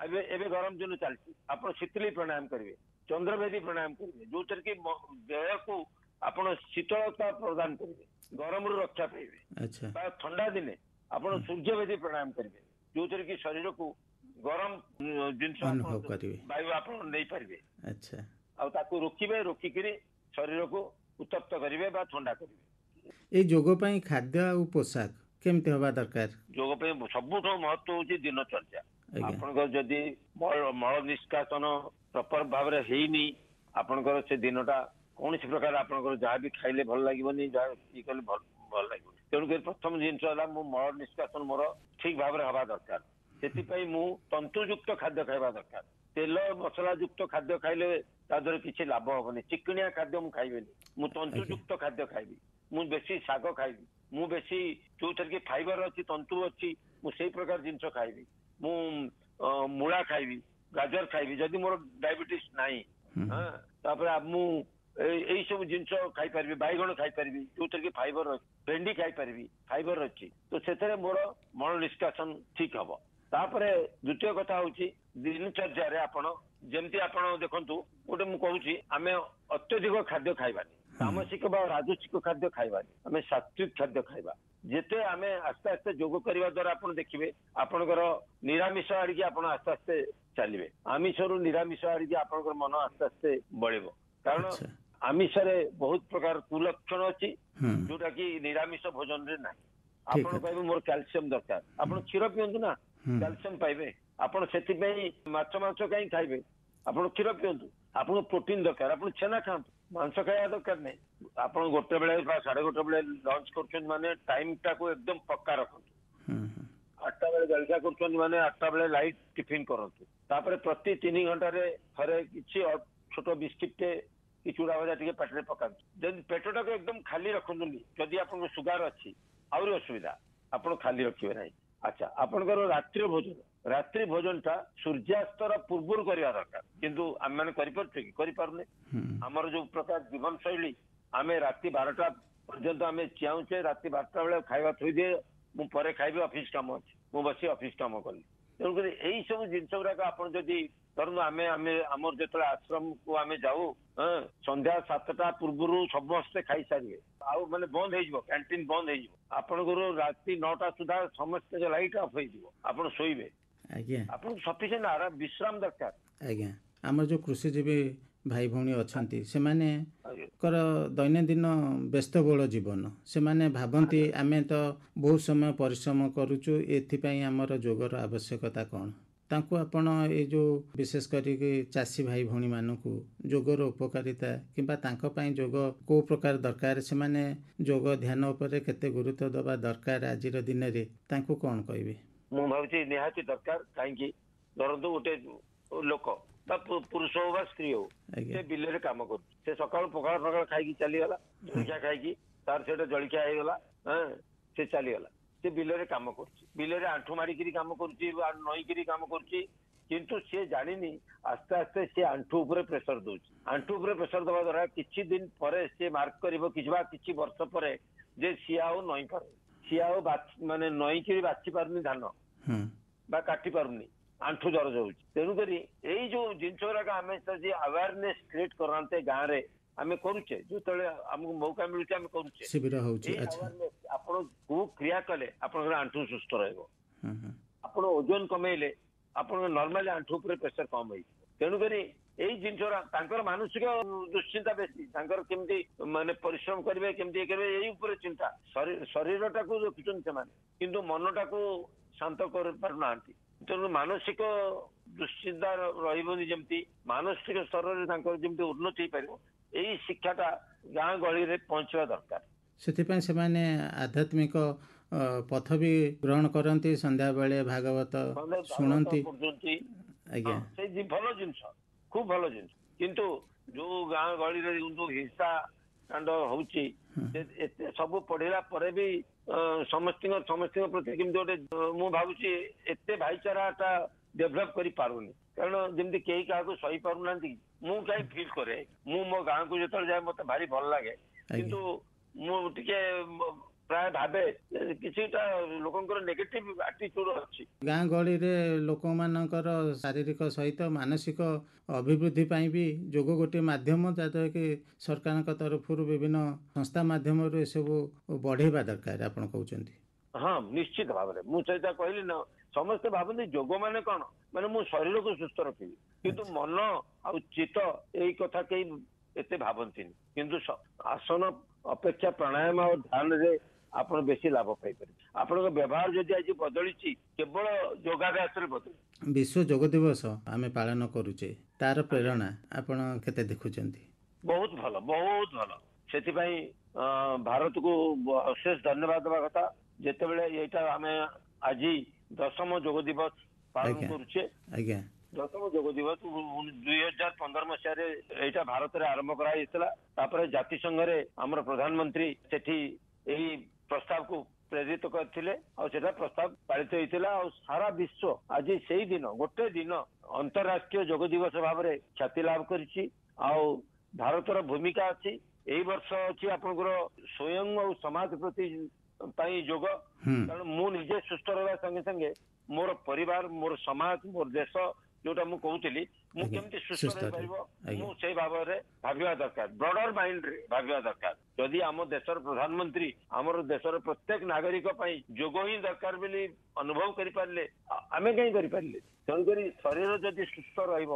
S2: ଏବେ ଗରମ ଦିନ ଚାଲିଛି, ଆପଣ ଶୀତଳୀ ପ୍ରାଣାୟାମ କରିବେ, ଚନ୍ଦ୍ରଭେଦୀ ପ୍ରାଣାୟାମ କରିବେ, ଯୋଉଥିରେ କି ଦେହକୁ ଆପଣ ଶୀତଳତା ପ୍ରଦାନ କରିବେ, ଗରମରୁ ରକ୍ଷା ପାଇବେ। ବା ଥଣ୍ଡା ଦିନେ ଆପଣ ସୂର୍ଯ୍ୟଭେଦୀ ପ୍ରାଣାୟାମ କରିବେ, ଯୋଉଥିରେ କି ଶରୀରକୁ ଗରମ ଜିନିଷ ବାୟୁ ଆପଣ ନେଇପାରିବେ। ଆଉ ତାକୁ ରୋକିକିରି ଶରୀରକୁ ଉତ୍ତପ୍ତ କରିବେ ବା ଥଣ୍ଡା କରିବେ।
S1: ଏଇ ଯୋଗ ପାଇଁ ଖାଦ୍ୟ ଆଉ ପୋଷାକ କେମିତି ହବା ଦରକାର?
S2: ଯୋଗ ପାଇଁ ସବୁଠୁ ମହତ୍ଵ ହଉଛି ଦିନଚର୍ଯ୍ୟା। ଆପଣଙ୍କର ଯଦି ମଳ ନିଷ୍କାସନ ପ୍ରପର ଭାବରେ ହେଇନି, ଆପଣଙ୍କର ସେ ଦିନଟା କୌଣସି ପ୍ରକାର ଆପଣଙ୍କର ଯାହା ବି ଖାଇଲେ ଭଲ ଲାଗିବନି, ଯାହା ଇଏ କଲେ ଭଲ ଲାଗିବନି। ତେଣୁକରି ପ୍ରଥମ ଜିନିଷ ହେଲା ମୁଁ ମଳ ନିଷ୍କାସନ ମୋର ଠିକ ଭାବରେ ହବା ଦରକାର। ସେଥିପାଇଁ ମୁଁ ତନ୍ତୁଯୁକ୍ତ ଖାଦ୍ୟ ଖାଇବା ଦରକାର। ତେଲ ମସଲା ଯୁକ୍ତ ଖାଦ୍ୟ ଖାଇଲେ ତା ଦ୍ୱାରା କିଛି ଲାଭ ହବନି। ଚିକିଣିଆ ଖାଦ୍ୟ ମୁଁ ଖାଇବିନି, ମୁଁ ତନ୍ତୁଯୁକ୍ତ ଖାଦ୍ୟ ଖାଇବି। ମୁଁ ବେଶୀ ଶାଗ ଖାଇବି, ମୁଁ ବେଶୀ ଯୋଉଥିରେ କି ଫାଇବର ଅଛି, ତନ୍ତୁ ଅଛି, ମୁଁ ସେଇ ପ୍ରକାର ଜିନିଷ ଖାଇବି। ମୁଁ ମୂଳା ଖାଇବି, ଗାଜର ଖାଇବି ଯଦି ମୋର ଡାଇବେଟିସ୍ ନାହିଁ। ତାପରେ ମୁଁ ଏଇ ସବୁ ଜିନିଷ ଖାଇପାରିବି। ବାଇଗଣ ଖାଇପାରିବି ଯୋଉଥିରେ କି ଫାଇବର ଅଛି, ଭେଣ୍ଡି ଖାଇପାରିବି, ଫାଇବର ଅଛି। ତ ସେଥିରେ ମୋର ମଳ ନିଷ୍କାସନ ଠିକ ହବ। ତାପରେ ଦ୍ୱିତୀୟ କଥା ହଉଛି ଦିନଚର୍ଯ୍ୟାରେ ଆପଣ ଯେମିତି ଆପଣ ଦେଖନ୍ତୁ, ଗୋଟେ ମୁଁ କହୁଛି ଆମେ ଅତ୍ୟଧିକ ଖାଦ୍ୟ ଖାଇବାନି, ତାମସିକ ବା ରାଜସିକ ଖାଦ୍ୟ ଖାଇବାନି, ଆମେ ସାତ୍ଵିକ ଖାଦ୍ୟ ଖାଇବା। ଯେତେ ଆମେ ଆସ୍ତେ ଆସ୍ତେ ଯୋଗ କରିବା ଦ୍ୱାରା ଆପଣ ଦେଖିବେ ଆପଣଙ୍କର ନିରାମିଷ ଆଡ଼ିକି ଆପଣ ଆସ୍ତେ ଆସ୍ତେ ଚାଲିବେ। ଆମିଷରୁ ନିରାମିଷ ଆଡ଼ିକି ଆପଣଙ୍କର ମନ ଆସ୍ତେ ଆସ୍ତେ ବଳିବ। କାରଣ
S1: ଆଚ୍ଛା।
S2: ଆମିଷରେ ବହୁତ ପ୍ରକାର କୁଲକ୍ଷଣ ଅଛି
S1: ହୁଁ।
S2: ଯୋଉଟା କି ନିରାମିଷ ଭୋଜନରେ ନାହିଁ।
S1: ଠିକ
S2: ଆପଣ
S1: କଥା।
S2: କହିବେ ମୋର କ୍ୟାଲସିୟମ ଦରକାର, ଆପଣ କ୍ଷୀର ପିଅନ୍ତୁ ନା,
S1: ହୁଁ।
S2: କ୍ୟାଲସିୟମ ପାଇବେ। ଆପଣ ସେଥିପାଇଁ ମାଛ ମାଂସ କାହିଁ ଖାଇବେ, ଆପଣ କ୍ଷୀର ପିଅନ୍ତୁ। ଆପଣଙ୍କୁ ପ୍ରୋଟିନ ଦରକାର, ଆପଣ ଛେନା ଖାଆନ୍ତୁ, ମାଂସ ଖାଇବା ଦରକାର ନାହିଁ। ଆପଣ ଗୋଟେ ବେଳେ ବା 1:30 ବେଳେ ଲଞ୍ଚ କରୁଛନ୍ତି ମାନେ ଟାଇମ ଟାକୁ ଏକଦମ ପକ୍କା ରଖନ୍ତୁ।
S1: ହୁଁ ହୁଁ
S2: 8ଟା ବେଳେ ଜଳଖିଆ କରୁଛନ୍ତି ମାନେ 8ଟା ବେଳେ ଲାଇଟ୍ ଟିଫିନ କରନ୍ତୁ। ତାପରେ ପ୍ରତି 3 ଘଣ୍ଟାରେ ଥରେ କିଛି ଛୋଟ ବିସ୍କିଟ କି ଚୁଡ଼ା ଭଜା ଟିକେ ପାଟିରେ ପକାନ୍ତୁ। ଯଦି ପେଟଟାକୁ ଏକଦମ ଖାଲି ରଖନ୍ତୁନି, ଯଦି ଆପଣଙ୍କୁ ସୁଗାର ଅଛି ଆହୁରି ଅସୁବିଧା, ଆପଣ ଖାଲି ରଖିବେ ନାହିଁ। ଆଚ୍ଛା, ଆପଣଙ୍କର ରାତ୍ରି ଭୋଜନଟା ସୂର୍ଯ୍ୟାସ୍ତର ପୂର୍ବରୁ କରିବା ଦରକାର, କିନ୍ତୁ ଆମେମାନେ କରିପାରୁଛୁ କି? କରିପାରୁନେ।
S1: ହୁଁ।
S2: ଆମର ଯୋଉ ପ୍ରକାର ଜୀବନ ଶୈଳୀ, ଆମେ ରାତି 12ଟା ପର୍ଯ୍ୟନ୍ତ ଆମେ ଚିଆଉଛେ, ରାତି 12ଟା ବେଳେ ଖାଇବା ଥୋଇଦିଏ, ମୁଁ ପରେ ଖାଇବି, ଅଫିସ କାମ ଅଛି, ମୁଁ ବସି ଅଫିସ କାମ କଲି। ତେଣୁକରି ଏଇ ସବୁ ଜିନିଷ ଗୁଡାକ ଆପଣ ଯଦି ଧରନ୍ତୁ ଆମର ଯେତେବେଳେ ଆଶ୍ରମକୁ ଆମେ ଯାଉ, ସନ୍ଧ୍ୟା 7ଟା ପୂର୍ବରୁ ସମସ୍ତେ ଖାଇସାରିବେ, ଆଉ ମାନେ ବନ୍ଦ ହେଇଯିବ, କ୍ୟାଣ୍ଟିନ ବନ୍ଦ ହେଇଯିବ। ଆପଣଙ୍କର ରାତି 9ଟା ସୁଦ୍ଧା ସମସ୍ତେ ଲାଇଟ୍ ଅଫ୍ ହେଇଯିବ, ଆପଣ ଶୋଇବେ।
S1: ଆଜ୍ଞା
S2: ଆପଣଙ୍କୁ ସଫିସିଏଣ୍ଟ ଆରାମ ବିଶ୍ରାମ ଦରକାର।
S1: ଆଜ୍ଞା। ଆମର ଯେଉଁ କୃଷିଜୀବୀ ଭାଇ ଭଉଣୀ ଅଛନ୍ତି
S2: ଆଜ୍ଞା।
S1: ସେମାନଙ୍କର ଦୈନନ୍ଦିନ ବ୍ୟସ୍ତବହୁଳ ଜୀବନ, ସେମାନେ ଭାବନ୍ତି ଆମେ ତ ବହୁତ ସମୟ ପରିଶ୍ରମ କରୁଛୁ, ଏଥିପାଇଁ ଆମର ଯୋଗର ଆବଶ୍ୟକତା କ'ଣ? ତାଙ୍କୁ ଆପଣ ଏଇ ଯେଉଁ ବିଶେଷ କରିକି ଚାଷୀ ଭାଇ ଭଉଣୀମାନଙ୍କୁ ଯୋଗର ଉପକାରିତା କିମ୍ବା ତାଙ୍କ ପାଇଁ ଯୋଗ କେଉଁ ପ୍ରକାର ଦରକାର, ସେମାନେ ଯୋଗ ଧ୍ୟାନ ଉପରେ କେତେ ଗୁରୁତ୍ୱ ଦେବା ଦରକାର ଆଜିର ଦିନରେ, ତାଙ୍କୁ କ'ଣ କହିବେ?
S2: ମୁଁ ଭାବୁଛି ନିହାତି ଦରକାର। କାହିଁକି, ଧରନ୍ତୁ ଗୋଟେ ଲୋକ ବା ପୁରୁଷ ହଉ ବା ସ୍ତ୍ରୀ ହଉ, ସେ ବିଲରେ କାମ କରୁଛି, ସେ ସକାଳୁ ପଖାଳ ଖାଇକି ଚାଲିଗଲା, ଜଳଖିଆ ଖାଇକି, ତାର ସେଟା ଜଳଖିଆ ହେଇଗଲା, ସେ ଚାଲିଗଲା। ସେ ବିଲରେ କାମ କରୁଛି, ବିଲରେ ଆଣ୍ଠୁ ମାରିକିରି କାମ କରୁଛି, ନଈକିରି କାମ କରୁଛି, କିନ୍ତୁ ସିଏ ଜାଣିନି ଆସ୍ତେ ଆସ୍ତେ ସିଏ ଆଣ୍ଠୁ ଉପରେ ପ୍ରେସର ଦଉଛି। ଆଣ୍ଠୁ ଉପରେ ପ୍ରେସର ଦେବା ଦ୍ୱାରା କିଛି ଦିନ ପରେ ସିଏ ମାର୍କ କରିବ କିଛି ବର୍ଷ ପରେ ଯେ ସିଏ ଆଉ ନଇଁ ପାରୁନି, ସିଏ ଆଉ ମାନେ ନଈକିରି ବାଛି ପାରୁନି ଧାନ ବା କାଟି ପାରୁନି, ଆଣ୍ଠୁ ଦରଜ ହଉଛି। ତେଣୁକରି ଏଇ ଯୋଉ ଜିନିଷ ଗୁଡାକ ଆମେ ଯଦି ଆୱାରନେସ କ୍ରିଏଟ କରାନ୍ତେ ଗାଁରେ, ଆମେ କରୁଛେ, ଯେତେବେଳେ ଆମକୁ ମୌକା ମିଳୁଛି ଆମେ କରୁଛେ,
S1: ଶିବିର ହେଉଛି।
S2: ଏଇ ଆୱାରନେସ ଆପଣ କୋଉ କ୍ରିୟା କଲେ ଆପଣଙ୍କର ଆଣ୍ଠୁ ସୁସ୍ଥ ରହିବ।
S1: ହୁଁ ହୁଁ।
S2: ଆପଣ ଓଜନ କମେଇଲେ ଆପଣଙ୍କ ନର୍ମାଲି ଆଣ୍ଠୁ ଉପରେ ପ୍ରେସର କମ ହେଇଯିବ। ତେଣୁକରି ଏଇ ଜିନିଷଟା ତାଙ୍କର ମାନସିକ ଦୁଶ୍ଚିନ୍ତା ବେଶୀ, ତାଙ୍କର କେମିତି ମାନେ ପରିଶ୍ରମ କରିବେ, କେମିତି ଇଏ କରିବେ, ଏଇ ଉପରେ ଚିନ୍ତା। ଶରୀରଟାକୁ ରଖୁଛନ୍ତି ସେମାନେ, କିନ୍ତୁ ମନଟାକୁ ଶାନ୍ତ କରିପାରୁନାହାନ୍ତି। ତେଣୁ ମାନସିକ ଦୁଶ୍ଚିନ୍ତା ରହିବନି, ଯେମିତି ମାନସିକ ସ୍ତରରେ ତାଙ୍କର ଯେମିତି ଉନ୍ନତି ହେଇପାରିବ, ଏଇ ଶିକ୍ଷାଟା ଗାଁ ଗହଳିରେ ପହଞ୍ଚିବା ଦରକାର।
S1: ସେଥିପାଇଁ ସେମାନେ ଆଧ୍ୟାତ୍ମିକ ପଥ ବି ଗ୍ରହଣ କରନ୍ତି, ସନ୍ଧ୍ୟାବେଳେ ଭାଗବତ ଶୁଣନ୍ତି। ଆଜ୍ଞା।
S2: ସେଇ ଭଲ ଜିନିଷ, ଖୁବ ଭଲ ଜିନିଷ। କିନ୍ତୁ ଯୋଉ ଗାଁ ଗହଳିରେ ଯୋଉ ହିଂସା କାଣ୍ଡ ହଉଛି, ଏତେ ସବୁ ପଢିଲା ପରେ ବି ସମସ୍ତଙ୍କ ପ୍ରତି କେମିତି ଗୋଟେ ମୁଁ ଭାବୁଛି ଏତେ ଭାଇଚାରାଟା ଡେଭଲପ କରିପାରୁନି। କାରଣ ଯେମିତି କେହି କାହାକୁ ସହି ପାରୁନାହାନ୍ତି, ମୁଁ କାହିଁ ଫିଲ୍ କରେ, ମୁଁ ମୋ ଗାଁକୁ ଯେତେବେଳେ ଯାଏ ମତେ ଭାରି ଭଲ ଲାଗେ, କିନ୍ତୁ ମୁଁ ଟିକେ ପ୍ରାୟ ଭାବେ କିଛିଟା ଲୋକଙ୍କର ନେଗେଟିଭ ଆଟିଚ୍ୟୁଡ ଅଛି।
S1: ଗାଁ ଗହଳିରେ ଲୋକମାନଙ୍କର ଶାରୀରିକ ସହିତ ମାନସିକ ଅଭିବୃଦ୍ଧି ପାଇଁ ବି ଯୋଗ ଗୋଟିଏ ମାଧ୍ୟମ, ଯାହାଦ୍ୱାରା କି ସରକାରଙ୍କ ତରଫରୁ ବିଭିନ୍ନ ସଂସ୍ଥା ମାଧ୍ୟମରୁ ଏସବୁ ବଢ଼େଇବା ଦରକାର ଆପଣ କହୁଛନ୍ତି।
S2: ହଁ, ନିଶ୍ଚିତ ଭାବରେ ମୁଁ ସେଇଟା କହିଲି ନା। ସମସ୍ତେ ଭାବନ୍ତି ଯୋଗ ମାନେ କ'ଣ, ମାନେ ମୁଁ ଶରୀରକୁ ସୁସ୍ଥ ରଖିବି, କିନ୍ତୁ ମନ ଆଉ ଚିତ୍ତ ଏଇ କଥା କେହି ଏତେ ଭାବନ୍ତିନି। କିନ୍ତୁ ଆସନ ଅପେକ୍ଷା ପ୍ରାଣାୟାମ ଆଉ ଧ୍ୟାନରେ ଆପଣ ବେଶୀ ଲାଭ ପାଇପାରିବେ। ଆପଣଙ୍କ ବ୍ୟବହାର ଯଦି ଆଜି ବଦଳିଛି, କେବଳ ଯୋଗାଭ୍ୟାସରେ ବଦଳିଛି।
S1: ବିଶ୍ୱ ଯୋଗ ଦିବସ ଆମେ ପାଳନ କରୁଛେ, ତାର ପ୍ରେରଣା ଆପଣ କେତେ ଦେଖୁଛନ୍ତି? ବହୁତ
S2: ଭଲ, ବହୁତ ଭଲ। ସେଥିପାଇଁ ଭାରତକୁ ଅଶେଷ ଧନ୍ୟବାଦ ଦେବା କଥା। ଯେତେବେଳେ ଏଇଟା ଆମେ ଆଜି 10ମ ଯୋଗ ଦିବସ ପାଳନ କରୁଛେ, 10ମ ଯୋଗ ଦିବସ 2015 ମସିହାରେ ଏଇଟା ଭାରତରେ ଆରମ୍ଭ କରାଯାଇଥିଲା। ତାପରେ ଜାତିସଂଘରେ ଆମର ପ୍ରଧାନମନ୍ତ୍ରୀ ସେଠି ଏହି ପ୍ରସ୍ତାବକୁ ପ୍ରେରିତ କରିଥିଲେ, ଆଉ ସେଟା ପ୍ରସ୍ତାବ ପାଳିତ ହେଇଥିଲା। ଆଉ ସାରା ବିଶ୍ୱ ଆଜି ସେଇ ଦିନ, ଗୋଟେ ଦିନ ଅନ୍ତରାଷ୍ଟ୍ରୀୟ ଯୋଗ ଦିବସ ଭାବରେ ଖ୍ୟାତି ଲାଭ କରିଛି। ଆଉ ଭାରତର ଭୂମିକା ଅଛି, ଏଇ ବର୍ଷ ଅଛି ଆପଣଙ୍କର ସ୍ୱୟଂ ଆଉ ସମାଜ ପ୍ରତି ପାଇଁ ଯୋଗ। କାରଣ ମୁଁ ନିଜେ ସୁସ୍ଥ ରହିବା ସଙ୍ଗେ ସଙ୍ଗେ ମୋର ପରିବାର, ମୋର ସମାଜ, ମୋର ଦେଶ, ଯୋଉଟା ମୁଁ କହୁଥିଲି ମୁଁ
S1: ଆଜ୍ଞା,
S2: କେମିତି ସୁସ୍ଥ
S1: ସୁସ୍ଥ
S2: ରହିପାରିବ
S1: ଆଜ୍ଞା।
S2: ମୁଁ ସେଇ ଭାବରେ ଭାବିବା ଦରକାର, ବ୍ରଡର ମାଇଣ୍ଡରେ ଭାବିବା ଦରକାର। ଯଦି ଆମ ଦେଶର ପ୍ରଧାନମନ୍ତ୍ରୀ ଆମର ଦେଶର ପ୍ରତ୍ୟେକ ନାଗରିକ ପାଇଁ ଯୋଗ ହିଁ ଦରକାର ବୋଲି ଅନୁଭବ କରିପାରିଲେ ଆମେ କାହିଁ କରିପାରିଲେ? ତେଣୁକରି ଶରୀର ଯଦି ସୁସ୍ଥ ରହିବ,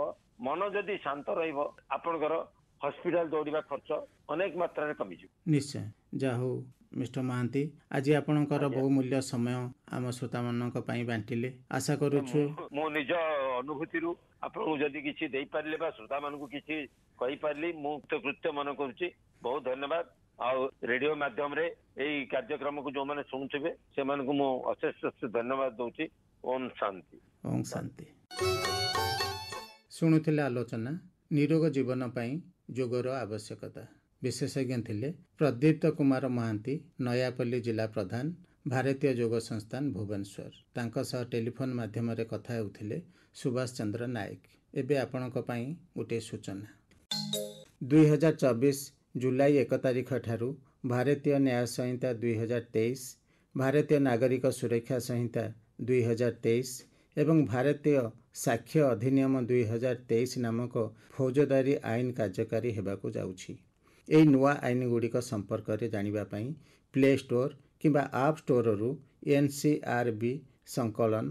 S2: ମନ ଯଦି ଶାନ୍ତ ରହିବ, ଆପଣଙ୍କର ହସ୍ପିଟାଲ ଦୌଡ଼ିବା ଖର୍ଚ୍ଚ ଅନେକ ମାତ୍ରାରେ କମିଯିବ।
S1: ନିଶ୍ଚୟ। ଯାହା ହଉ ମିଷ୍ଟର ମହାନ୍ତି, ଆଜି ଆପଣଙ୍କର
S2: ଆଜ୍ଞା।
S1: ବହୁମୂଲ୍ୟ ସମୟ ଆମ ଶ୍ରୋତାମାନଙ୍କ ପାଇଁ ବାଣ୍ଟିଲେ। ଆଶା କରୁଛୁ
S2: ମୁଁ ନିଜ ଅନୁଭୂତିରୁ ଆପଣଙ୍କୁ ଯଦି କିଛି ଦେଇପାରିଲେ ବା ଶ୍ରୋତାମାନଙ୍କୁ କିଛି କହିପାରିଲି ମୁଁ କୃତ୍ୟ ମନେ କରୁଛି। ବହୁତ ଧନ୍ୟବାଦ। ଆଉ ରେଡିଓ ମାଧ୍ୟମରେ ଏଇ କାର୍ଯ୍ୟକ୍ରମକୁ ଯୋଉମାନେ ଶୁଣୁଥିବେ ସେମାନଙ୍କୁ ମୁଁ ଅଶେଷ ଧନ୍ୟବାଦ ଦଉଛି। ଓମ୍ ଶାନ୍ତି।
S1: ଓಂ ଶାନ୍ତି। ଶୁଣୁଥିଲେ ଆଲୋଚନା ନିରୋଗ ଜୀବନ ପାଇଁ ଯୋଗର ଆବଶ୍ୟକତା। ବିଶେଷଜ୍ଞ ଥିଲେ ପ୍ରଦୀପ୍ତ କୁମାର ମହାନ୍ତି, ନୟାପଲ୍ଲୀ ଜିଲ୍ଲା ପ୍ରଧାନ, ଭାରତୀୟ ଯୋଗ ସଂସ୍ଥାନ ଭୁବନେଶ୍ୱର। ତାଙ୍କ ସହ ଟେଲିଫୋନ୍ ମାଧ୍ୟମରେ କଥା ହେଉଥିଲେ ସୁଭାଷ ଚନ୍ଦ୍ର ନାୟକ। ଏବେ ଆପଣଙ୍କ ପାଇଁ ଗୋଟିଏ ସୂଚନା। 2024 ଜୁଲାଇ 1 ତାରିଖ ଠାରୁ ଭାରତୀୟ ନ୍ୟାୟ ସଂହିତା 2023, ଭାରତୀୟ ନାଗରିକ ସୁରକ୍ଷା ସଂହିତା 2023 ଏବଂ ଭାରତୀୟ ସାକ୍ଷ୍ୟ ଅଧିନିୟମ 2023 ନାମକ ଫୌଜଦାରୀ ଆଇନ କାର୍ଯ୍ୟକାରୀ ହେବାକୁ ଯାଉଛି। ଏହି ନୂଆ ଆଇନଗୁଡ଼ିକ ସମ୍ପର୍କରେ ଜାଣିବା ପାଇଁ ପ୍ଲେ ଷ୍ଟୋର କିମ୍ବା ଆପ୍ ଷ୍ଟୋରରୁ NCRB ସଂକଳନ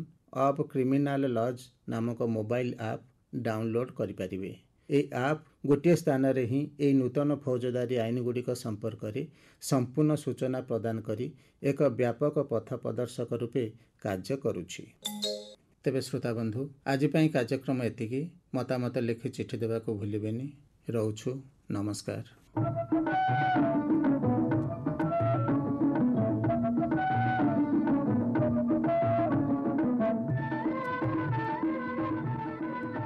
S1: ଅଫ୍ କ୍ରିମିନାଲ ଲଜ୍ ନାମକ ମୋବାଇଲ ଆପ୍ ଡାଉନଲୋଡ୍ କରିପାରିବେ। ଏହି ଆପ୍ ଗୋଟିଏ ସ୍ଥାନରେ ହିଁ ଏହି ନୂତନ ଫୌଜଦାରୀ ଆଇନଗୁଡ଼ିକ ସମ୍ପର୍କରେ ସମ୍ପୂର୍ଣ୍ଣ ସୂଚନା ପ୍ରଦାନ କରି ଏକ ବ୍ୟାପକ ପଥ ପ୍ରଦର୍ଶକ ରୂପେ କାର୍ଯ୍ୟ କରୁଛି। ତେବେ ଶ୍ରୋତାବନ୍ଧୁ, ଆଜି ପାଇଁ କାର୍ଯ୍ୟକ୍ରମ ଏତିକି। ମତାମତ ଲେଖି ଚିଠି ଦେବାକୁ ଭୁଲିବେନି। ରହୁଛୁ, ନମସ୍କାର।